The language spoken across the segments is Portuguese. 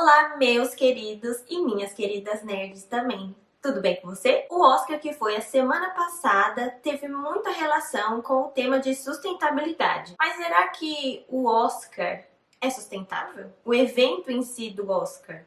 Olá, meus queridos e minhas queridas nerds também. Tudo bem com você? O Oscar, que foi a semana passada, teve muita relação com o tema de sustentabilidade. Mas será que o Oscar é sustentável? O evento em si do Oscar?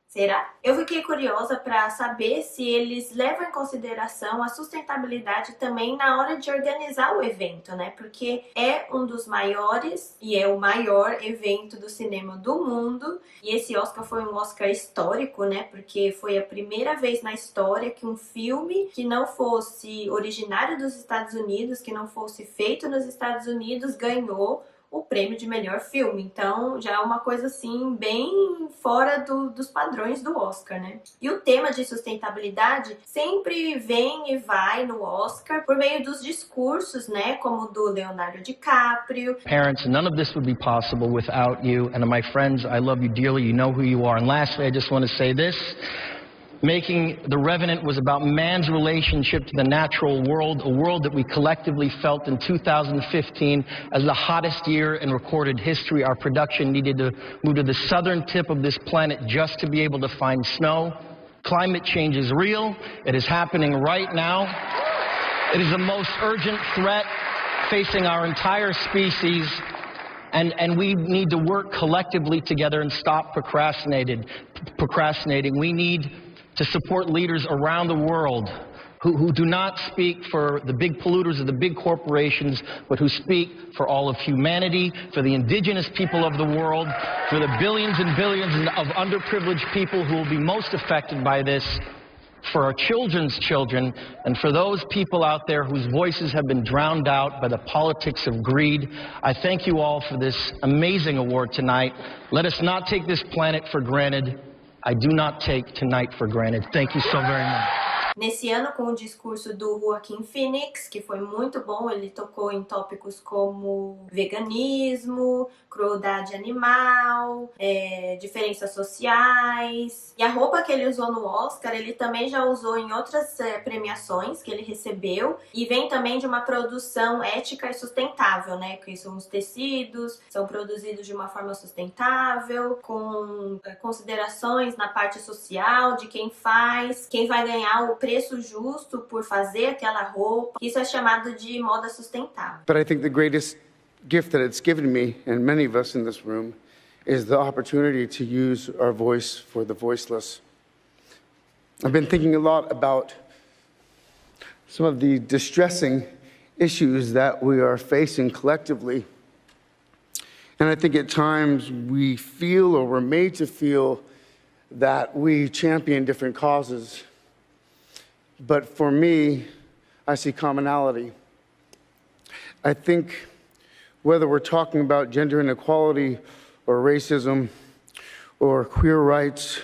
Será? Eu fiquei curiosa para saber se eles levam em consideração a sustentabilidade também na hora de organizar o evento, né? Porque é um dos maiores e é o maior evento do cinema do mundo. E esse Oscar foi um Oscar histórico, né? Porque foi a primeira vez na história que um filme que não fosse originário dos Estados Unidos, que não fosse feito nos Estados Unidos, ganhou o prêmio de melhor filme. Então já é uma coisa assim bem fora dos padrões do Oscar, né? E o tema de sustentabilidade sempre vem e vai no Oscar por meio dos discursos, né? Como o do Leonardo DiCaprio. Parents, none of this would be possible without you. And my friends, I love you dearly. You know who you are. And lastly, I just want to say this. Making The Revenant was about man's relationship to the natural world, a world that we collectively felt in 2015 as the hottest year in recorded history. Our production needed to move to the southern tip of this planet just to be able to find snow. Climate change is real. It is happening right now. It is the most urgent threat facing our entire species. And we need to work collectively together and stop procrastinating. We need to support leaders around the world who do not speak for the big polluters or the big corporations, but who speak for all of humanity, for the indigenous people of the world, for the billions and billions of underprivileged people who will be most affected by this, for our children's children, and for those people out there whose voices have been drowned out by the politics of greed. I thank you all for this amazing award tonight. Let us not take this planet for granted. I do not take tonight for granted. Thank you so very much. Nesse ano, com o discurso do Joaquin Phoenix, que foi muito bom, ele tocou em tópicos como veganismo, crueldade animal, diferenças sociais. E a roupa que ele usou no Oscar, ele também já usou em outras premiações que ele recebeu. E vem também de uma produção ética e sustentável, né? Que são os tecidos, são produzidos de uma forma sustentável, com considerações na parte social de quem faz, quem vai ganhar o preço justo por fazer aquela roupa. Isso é chamado de moda sustentável. But I think the greatest gift that it's given me, and many of us in this room, is the opportunity to use our voice for the voiceless. I've been thinking a lot about some of the distressing issues that we are facing collectively. And I think at times we feel, or we're made to feel, that we champion different causes. But for me, I see commonality. I think whether we're talking about gender inequality or racism or queer rights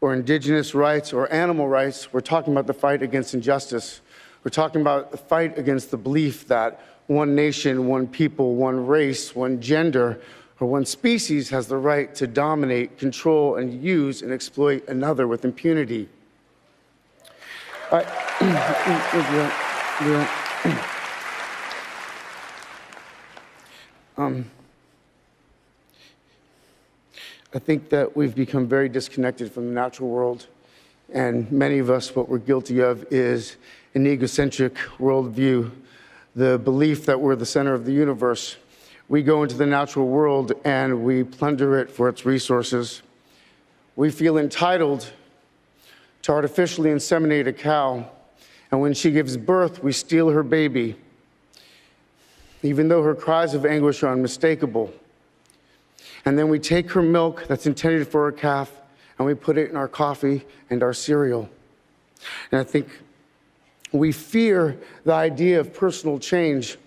or indigenous rights or animal rights, we're talking about the fight against injustice. We're talking about the fight against the belief that one nation, one people, one race, one gender, or one species has the right to dominate, control, and use and exploit another with impunity. I think that we've become very disconnected from the natural world, and many of us, what we're guilty of is an egocentric worldview, the belief that we're the center of the universe. We go into the natural world and we plunder it for its resources. We feel entitled to artificially inseminate a cow, and when she gives birth, we steal her baby, even though her cries of anguish are unmistakable. And then we take her milk that's intended for her calf, and we put it in our coffee and our cereal. And I think we fear the idea of personal change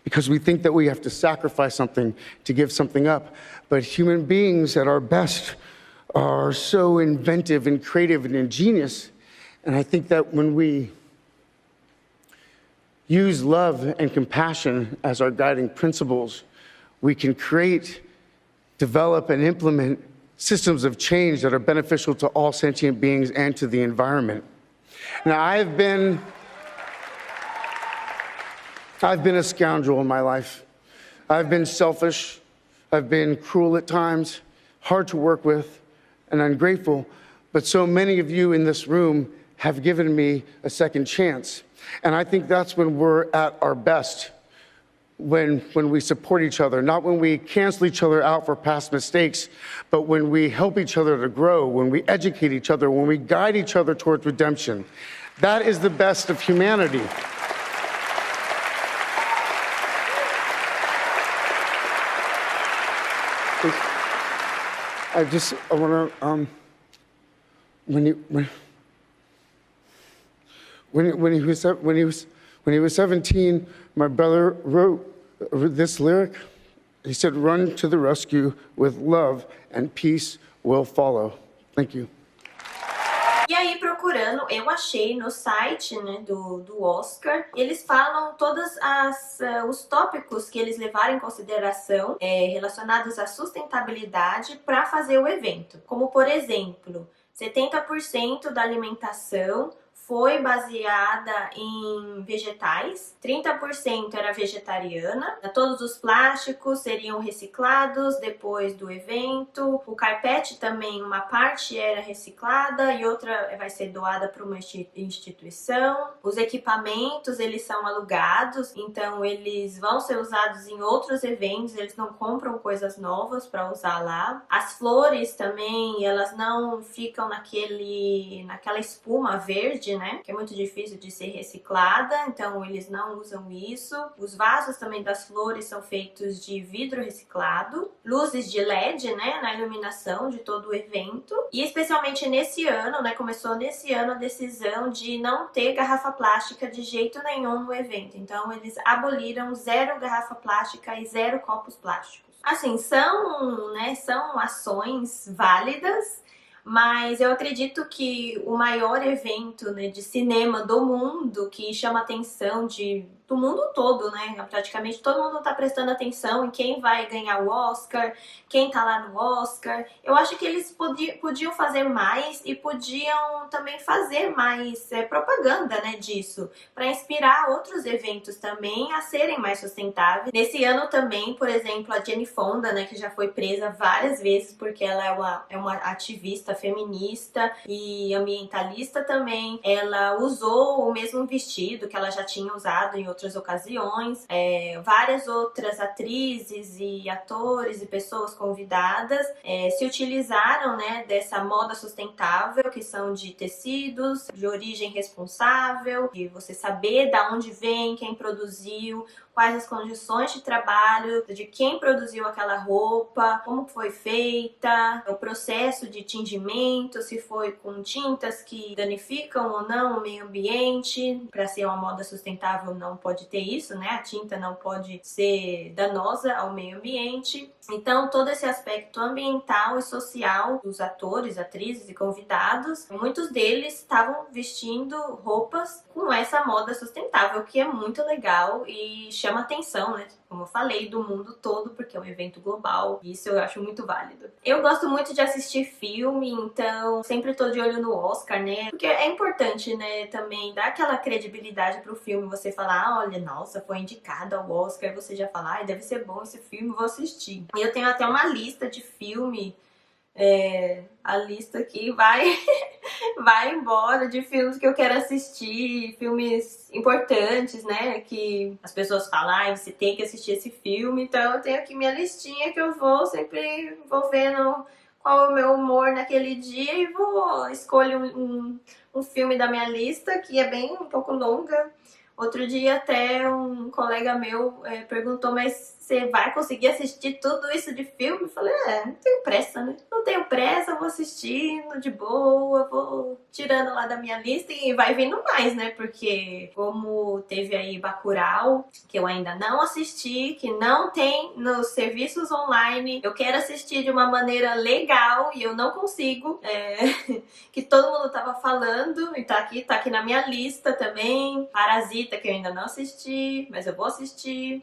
because we think that we have to sacrifice something to give something up. But human beings at our best are so inventive and creative and ingenious. And I think that when we use love and compassion as our guiding principles, we can create, develop, and implement systems of change that are beneficial to all sentient beings and to the environment. Now, I've been a scoundrel in my life. I've been selfish. I've been cruel at times, hard to work with, and ungrateful, but so many of you in this room have given me a second chance. And I think that's when we're at our best, when we support each other, not when we cancel each other out for past mistakes, but when we help each other to grow, when we educate each other, when we guide each other towards redemption. That is the best of humanity. I want to, when he was 17, my brother wrote this lyric. He said, "Run to the rescue with love and peace will follow." Thank you. E aí, procurando, eu achei no site, né, do Oscar, eles falam todos os tópicos que eles levaram em consideração relacionados à sustentabilidade para fazer o evento. Como, por exemplo, 70% da alimentação foi baseada em vegetais, 30% era vegetariana, todos os plásticos seriam reciclados depois do evento, o carpete também, uma parte era reciclada e outra vai ser doada para uma instituição, os equipamentos eles são alugados, então eles vão ser usados em outros eventos, eles não compram coisas novas para usar lá, as flores também, elas não ficam naquela espuma verde, né? Que é muito difícil de ser reciclada, então eles não usam isso. Os vasos também das flores são feitos de vidro reciclado. Luzes de LED, né? Na iluminação de todo o evento. E especialmente nesse ano, né? Começou nesse ano a decisão de não ter garrafa plástica de jeito nenhum no evento. Então eles aboliram 0 garrafa plástica e 0 copos plásticos. Assim, são ações válidas, mas eu acredito que o maior evento, né, de cinema do mundo, que chama atenção do mundo todo, né? Praticamente todo mundo tá prestando atenção em quem vai ganhar o Oscar, quem tá lá no Oscar. Eu acho que eles podiam fazer mais e podiam também fazer mais propaganda, né, disso, para inspirar outros eventos também a serem mais sustentáveis. Nesse ano também, por exemplo, a Jane Fonda, né, que já foi presa várias vezes porque ela é uma ativista feminista e ambientalista também. Ela usou o mesmo vestido que ela já tinha usado em outras ocasiões. Várias outras atrizes e atores e pessoas convidadas se utilizaram, né, dessa moda sustentável, que são de tecidos de origem responsável, de você saber da onde vem, quem produziu, quais as condições de trabalho de quem produziu aquela roupa, como foi feita, o processo de tingimento, se foi com tintas que danificam ou não o meio ambiente. Para ser uma moda sustentável não pode ter isso, né? A tinta não pode ser danosa ao meio ambiente. Então, todo esse aspecto ambiental e social dos atores, atrizes e convidados, muitos deles estavam vestindo roupas com essa moda sustentável, que é muito legal e chama atenção, né? Como eu falei, do mundo todo, porque é um evento global. E isso eu acho muito válido. Eu gosto muito de assistir filme, então sempre tô de olho no Oscar, né? Porque é importante, né, também dar aquela credibilidade pro filme, você falar, olha, nossa, foi indicado ao Oscar, você já fala, deve ser bom esse filme, vou assistir. E eu tenho até uma lista de filme, a lista aqui vai embora de filmes que eu quero assistir, filmes importantes, né, que as pessoas falam, você tem que assistir esse filme, então eu tenho aqui minha listinha que eu sempre vou vendo qual é o meu humor naquele dia e escolho um filme da minha lista, que é bem um pouco longa. Outro dia até um colega meu perguntou, mas você vai conseguir assistir tudo isso de filme? Eu falei, não tenho pressa, né? Não tenho pressa, vou assistindo de boa, vou tirando lá da minha lista e vai vindo mais, né? Porque como teve aí Bacurau, que eu ainda não assisti, que não tem nos serviços online, eu quero assistir de uma maneira legal e eu não consigo, que todo mundo tava falando, e tá aqui na minha lista também. Parasita, que eu ainda não assisti, mas eu vou assistir.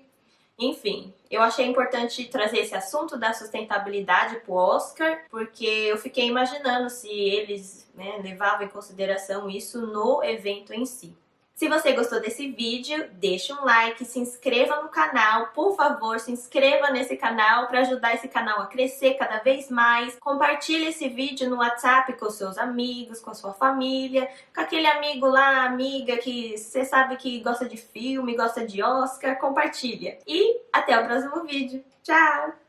Enfim, eu achei importante trazer esse assunto da sustentabilidade pro Oscar, porque eu fiquei imaginando se eles, né, levavam em consideração isso no evento em si. Se você gostou desse vídeo, deixa um like, se inscreva no canal, por favor, se inscreva nesse canal para ajudar esse canal a crescer cada vez mais. Compartilhe esse vídeo no WhatsApp com seus amigos, com a sua família, com aquele amigo lá, amiga que você sabe que gosta de filme, gosta de Oscar, compartilha. E até o próximo vídeo. Tchau!